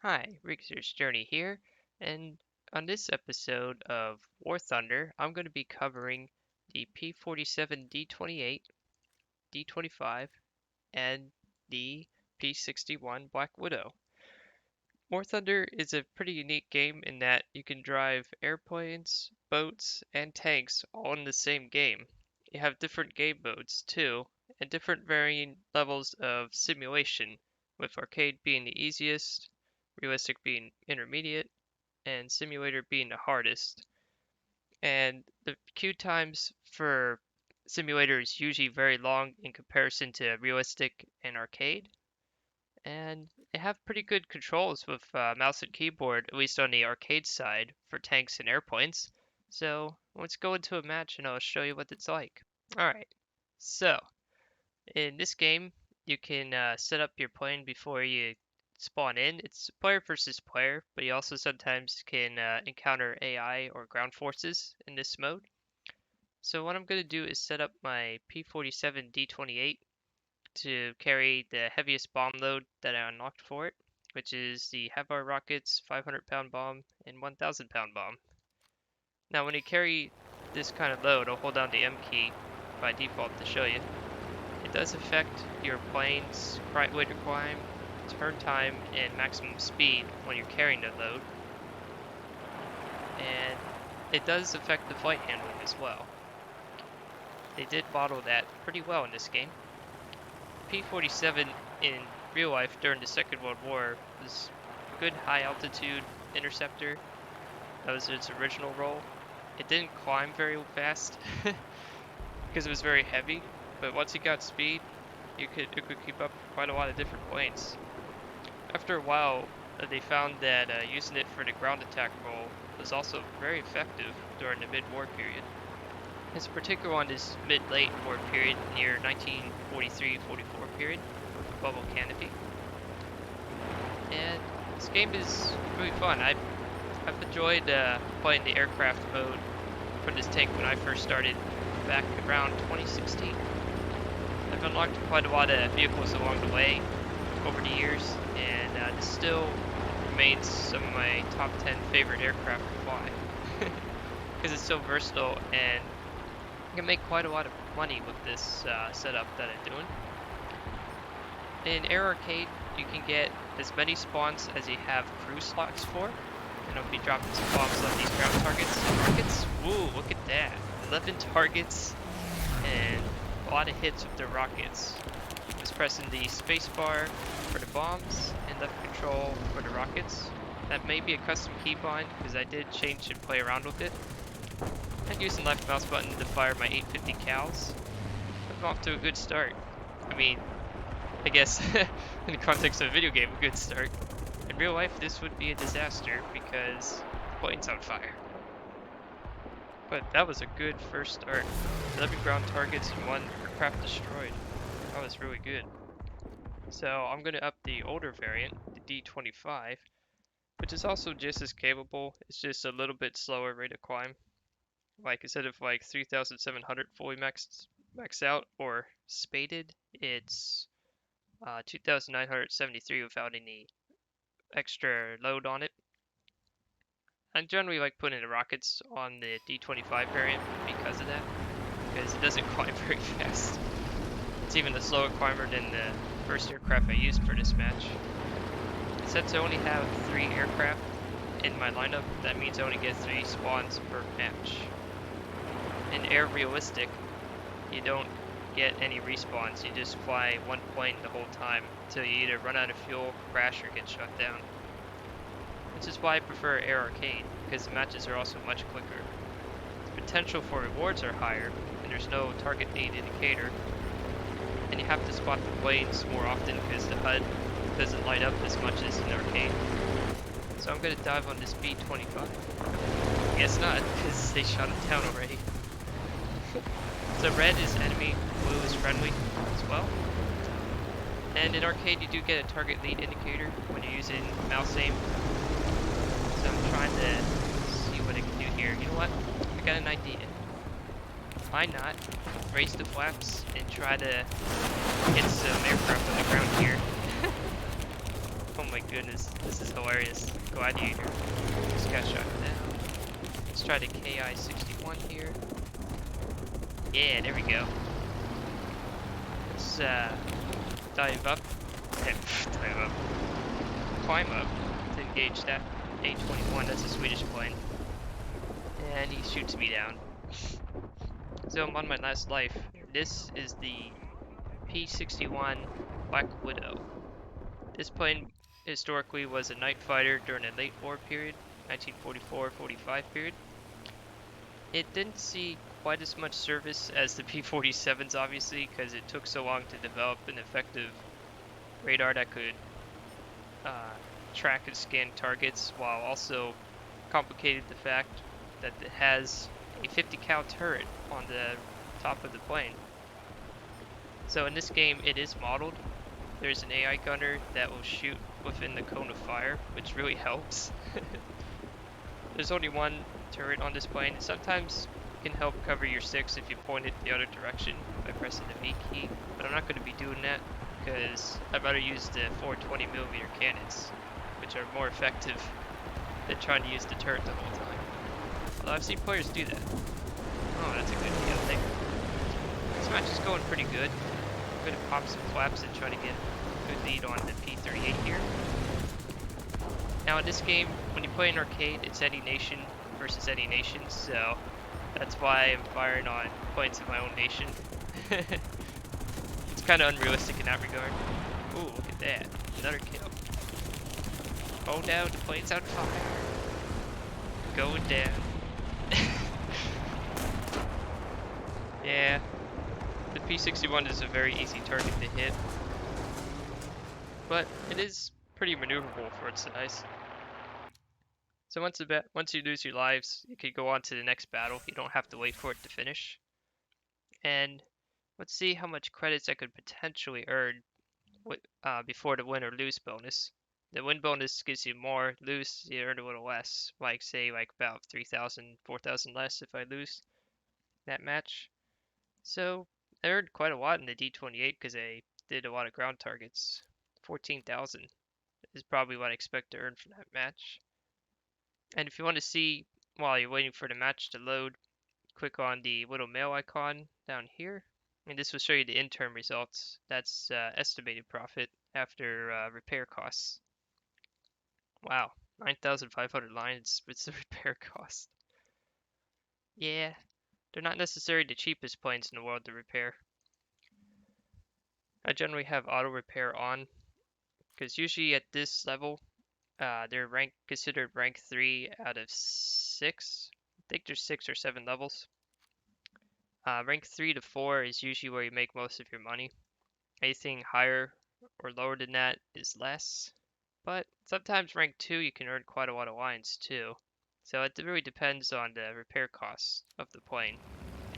Hi, Rigsters Journey here, and on this episode of War Thunder, I'm going to be covering the P-47D-28, D-25, and the P-61 Black Widow. War Thunder is a pretty unique game in that you can drive airplanes, boats, and tanks all in the same game. You have different game modes too, and different varying levels of simulation, with arcade being the easiest, realistic being intermediate, and simulator being the hardest. And the queue times for simulator is usually very long in comparison to realistic and arcade. And they have pretty good controls with mouse and keyboard, at least on the arcade side for tanks and airplanes. So let's go into a match and I'll show you what it's like. Alright, so in this game, you can set up your plane before you spawn in. It's player versus player, but you also sometimes can encounter AI or ground forces in this mode. So what I'm going to do is set up my P-47D-28 to carry the heaviest bomb load that I unlocked for it, which is the Havar Rocket's 500-pound bomb and 1,000-pound bomb. Now when you carry this kind of load, I'll hold down the M key by default to show you. It does affect your plane's right way to climb, turn time, and maximum speed when you're carrying the load. And it does affect the flight handling as well. They did model that pretty well in this game. P-47 in real life during the Second World War was a good high altitude interceptor. That was its original role. It didn't climb very fast because it was very heavy, but once it got speed, it could keep up quite a lot of different planes. After a while, they found that using it for the ground attack role was also very effective during the mid-war period. This particular one is mid-late war period, near 1943-44 period, with the bubble canopy. And this game is really fun. I've enjoyed playing the aircraft mode for this tank when I first started back around 2016. I've unlocked quite a lot of vehicles along the way over the years, and this still remains some of my top 10 favorite aircraft to fly because it's so versatile and you can make quite a lot of money with this setup that I'm doing. In Air Arcade, you can get as many spawns as you have crew slots for, and I'll be dropping some bombs on these ground targets. Ooh, look at that! 11 targets and a lot of hits with the rockets. Just pressing the spacebar for the bombs and left control for the rockets. That may be a custom keybind because I did change and play around with it. And using left mouse button to fire my 850 cals. I'm off to a good start. I mean, I guess in the context of a video game, a good start. In real life, this would be a disaster because the plane's on fire. But that was a good first start. 11 ground targets and 1 aircraft destroyed. That was really good. So I'm going to up the older variant, the D25, which is also just as capable. It's just a little bit slower rate of climb. Like instead of like 3,700 fully maxed out or spaded, it's 2,973 without any extra load on it. I generally like putting the rockets on the D25 variant because of that, because it doesn't climb very fast. It's even a slower climber than the first aircraft I used for this match. Since I only have 3 aircraft in my lineup, that means I only get 3 spawns per match. In Air Realistic, you don't get any respawns, you just fly one plane the whole time until you either run out of fuel, crash, or get shut down. Which is why I prefer Air Arcade, because the matches are also much quicker. The potential for rewards are higher, and there's no target need indicator. And you have to spot the planes more often because the HUD doesn't light up as much as in Arcade. So I'm going to dive on this B-25. I guess not, because they shot it down already. So red is enemy, blue is friendly as well. And in Arcade you do get a target lead indicator when you're using mouse aim. So I'm trying to see what I can do here. You know what? I got an idea. Why not raise the flaps and try to get some aircraft on the ground here? Oh my goodness, this is hilarious. Gladiator. Just got shot down. Let's try the KI-61 here. Yeah, there we go. Let's dive up. Dive up. Climb up to engage that A-21. That's a Swedish plane. And he shoots me down. So I'm on my last life. This is the P-61 Black Widow. This plane historically was a night fighter during the late war period, 1944-45 period. It didn't see quite as much service as the P-47s, obviously, because it took so long to develop an effective radar that could track and scan targets, while also complicated the fact that it has a 50 cal turret on the top of the plane. So in this game it is modeled. There's an AI gunner that will shoot within the cone of fire, which really helps. There's only one turret on this plane. Sometimes it can help cover your 6 if you point it the other direction by pressing the V key, but I'm not going to be doing that because I'd rather use the 420mm cannons, which are more effective than trying to use the turret the whole time. Well, I've seen players do that. Oh, that's a good kill thing. This match is going pretty good. I'm going to pop some flaps and try to get a good lead on the P-38 here. Now in this game, when you play an arcade, it's any nation versus any nation, so that's why I'm firing on planes of my own nation. It's kind of unrealistic in that regard. Ooh, look at that. Another kill. Oh no, the plane's on fire. Going down. Yeah, the P-61 is a very easy target to hit, but it is pretty maneuverable for its size. So once you lose your lives, you can go on to the next battle. You don't have to wait for it to finish. And let's see how much credits I could potentially earn before the win or lose bonus. The win bonus gives you more, lose you earn a little less, like say about 3,000, 4,000 less if I lose that match. So I earned quite a lot in the D-28 because I did a lot of ground targets. 14,000 is probably what I expect to earn from that match. And if you want to see while you're waiting for the match to load, click on the little mail icon down here. And this will show you the interim results. That's estimated profit after repair costs. Wow, 9,500 lines with the repair cost. Yeah. They're not necessarily the cheapest planes in the world to repair. I generally have auto repair on because usually at this level they're considered rank 3 out of 6. I think there's 6 or 7 levels. Rank 3 to 4 is usually where you make most of your money. Anything higher or lower than that is less. But sometimes rank 2 you can earn quite a lot of lines too. So it really depends on the repair costs of the plane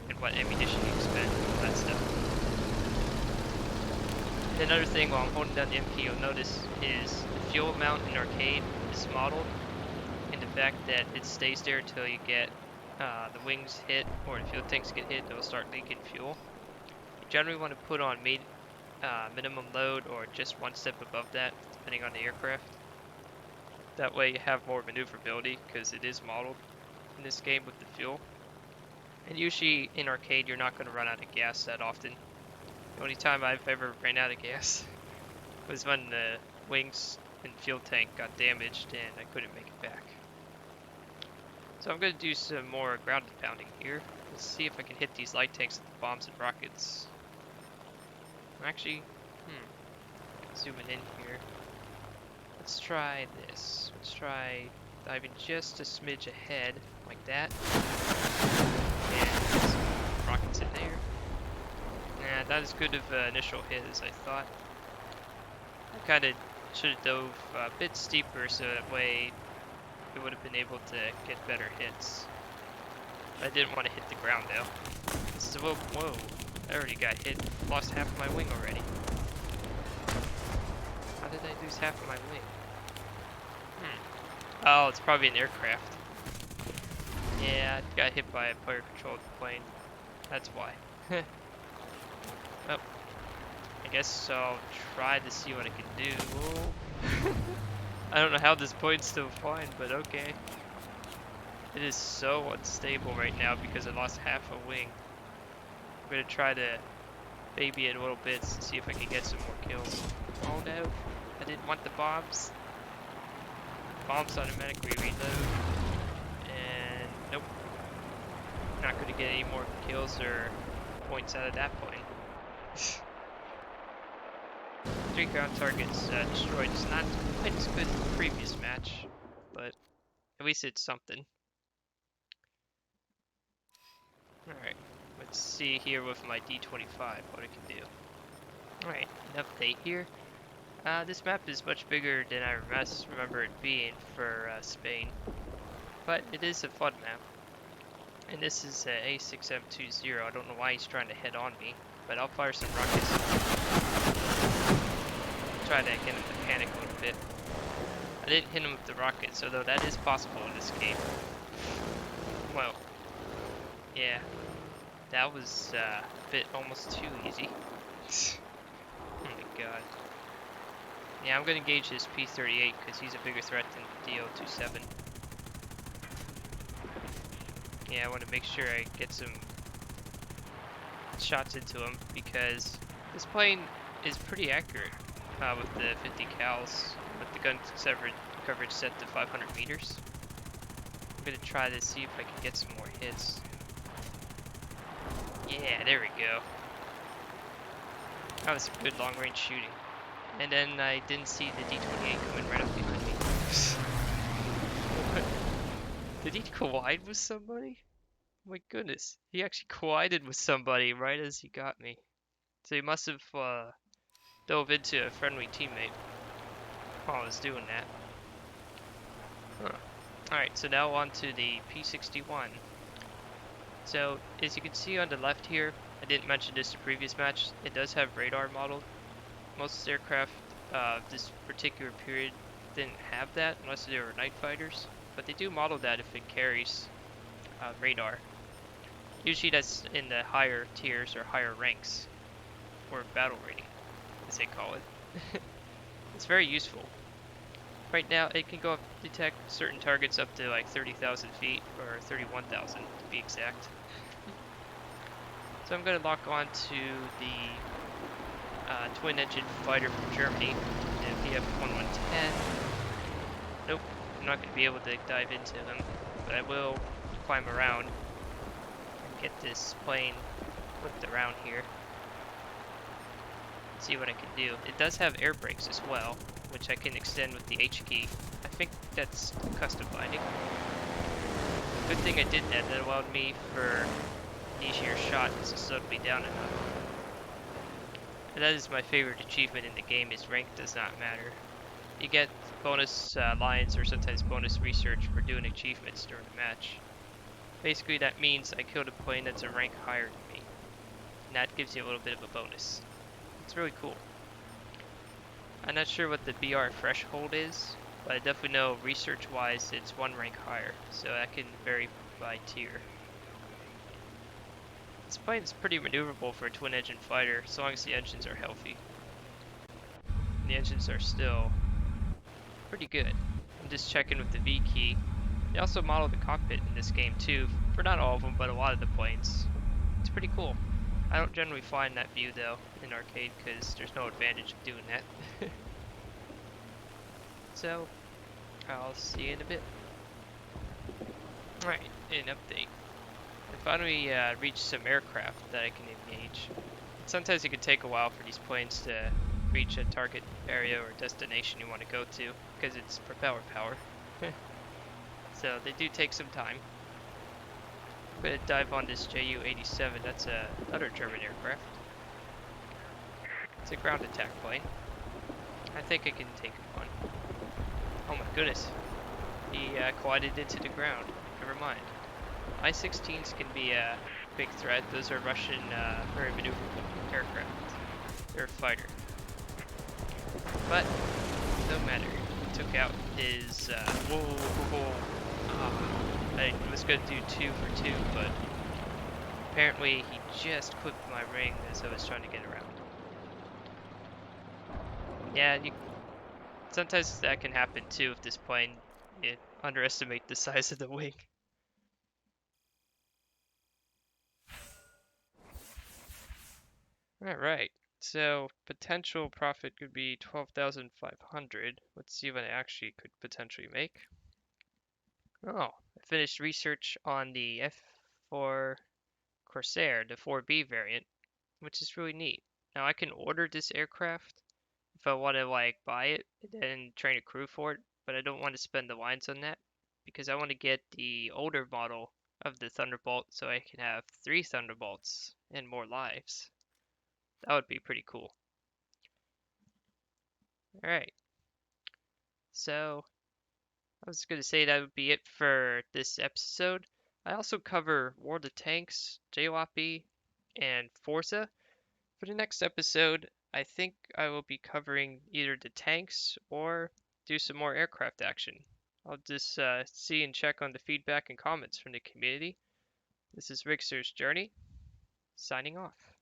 and what ammunition you expend, all that stuff. And another thing while I'm holding down the MP, you'll notice is the fuel amount in arcade is modeled, and the fact that it stays there until you get the wings hit or the fuel tanks get hit, they'll start leaking fuel. You generally want to put on minimum load or just one step above that, depending on the aircraft. That way you have more maneuverability because it is modeled in this game with the fuel. And usually in arcade you're not going to run out of gas that often. The only time I've ever ran out of gas was when the wings and fuel tank got damaged and I couldn't make it back. So I'm going to do some more grounded pounding here. Let's see if I can hit these light tanks with the bombs and rockets. Actually, zooming in here. Let's try this. Let's try diving just a smidge ahead, like that. And some rockets in there. Nah, not as good of an initial hit as I thought. I kind of should have dove a bit steeper so that way it would have been able to get better hits. I didn't want to hit the ground though. This is a little, whoa, I already got hit. Lost half of my wing already. How did I lose half of my wing? Oh, it's probably an aircraft. Yeah, I got hit by a player-controlled plane. That's why. Oh. I guess I'll try to see what I can do. I don't know how this plane's still flying, but okay. It is so unstable right now because I lost half a wing. I'm gonna try to baby it a little bit and see if I can get some more kills. Oh no, I didn't want the bombs. Bombs automatically reload. And nope. Not gonna get any more kills or points out of that plane. 3 ground targets destroyed. It's not quite as good as the previous match, but at least it's something. Alright, let's see here with my D-25 what it can do. Alright, an update here. This map is much bigger than I remember it being for Spain, but it is a fun map. And this is A6M20. I don't know why he's trying to head on me, but I'll fire some rockets. Try to get him to panic a little bit. I didn't hit him with the rockets, although that is possible in this game. Well, yeah, that was a bit almost too easy. Oh my god. Yeah, I'm gonna engage his P-38 because he's a bigger threat than the D-027. Yeah, I want to make sure I get some shots into him because this plane is pretty accurate with the 50 cals, with the gun coverage set to 500 meters. I'm gonna try to see if I can get some more hits. Yeah, there we go. That was some good long-range shooting. And then I didn't see the D-28 coming right up behind me. What? Did he collide with somebody? Oh my goodness, he actually collided with somebody right as he got me. So he must have dove into a friendly teammate while I was doing that. Huh. Alright, so now on to the P-61. So, as you can see on the left here, I didn't mention this in the previous match, it does have radar modeled. Most aircraft this particular period didn't have that unless they were night fighters, but they do model that if it carries radar. Usually that's in the higher tiers or higher ranks, or battle rating, as they call it. It's very useful. Right now it can go up, detect certain targets up to like 30,000 feet, or 31,000 to be exact. So I'm going to lock on to the twin-engine fighter from Germany, the PF110. Nope, I'm not going to be able to dive into them, but I will climb around and get this plane flipped around here. See what I can do. It does have air brakes as well, which I can extend with the H key. I think that's custom binding. Good thing I did that. That allowed me for easier shot to slow me down enough. And that is my favorite achievement in the game, is rank does not matter. You get bonus lines or sometimes bonus research for doing achievements during the match. Basically that means I killed a plane that's a rank higher than me. And that gives you a little bit of a bonus. It's really cool. I'm not sure what the BR threshold is, but I definitely know research wise it's one rank higher, so that can vary by tier. This plane is pretty maneuverable for a twin engine fighter, as long as the engines are healthy. And the engines are still pretty good. I'm just checking with the V key. They also model the cockpit in this game too, for not all of them, but a lot of the planes. It's pretty cool. I don't generally find that view though in arcade because there's no advantage of doing that. So, I'll see you in a bit. Alright, an update. I finally reached some aircraft that I can engage. Sometimes it can take a while for these planes to reach a target area or destination you want to go to because it's propeller power. So they do take some time. I'm going to dive on this Ju-87. That's another German aircraft. It's a ground attack plane. I think I can take him on. Oh my goodness. He collided into the ground. Never mind. I-16s can be a big threat. Those are Russian, very maneuverable aircraft. They're a fighter. But, no matter. He took out his, I was going to do 2 for 2, but apparently he just clipped my ring as I was trying to get around. Yeah, sometimes that can happen too if this plane it underestimate the size of the wing. Alright, so potential profit could be 12,500. Let's see what I actually could potentially make. Oh, I finished research on the F4 Corsair, the 4B variant, which is really neat. Now I can order this aircraft if I want to like buy it and then train a crew for it, but I don't want to spend the lines on that because I want to get the older model of the Thunderbolt so I can have 3 Thunderbolts and more lives. That would be pretty cool. Alright, so I was going to say that would be it for this episode. I also cover World of Tanks, JWAP, and Forza. For the next episode, I think I will be covering either the tanks or do some more aircraft action. I'll just see and check on the feedback and comments from the community. This is Rigsters Journey, signing off.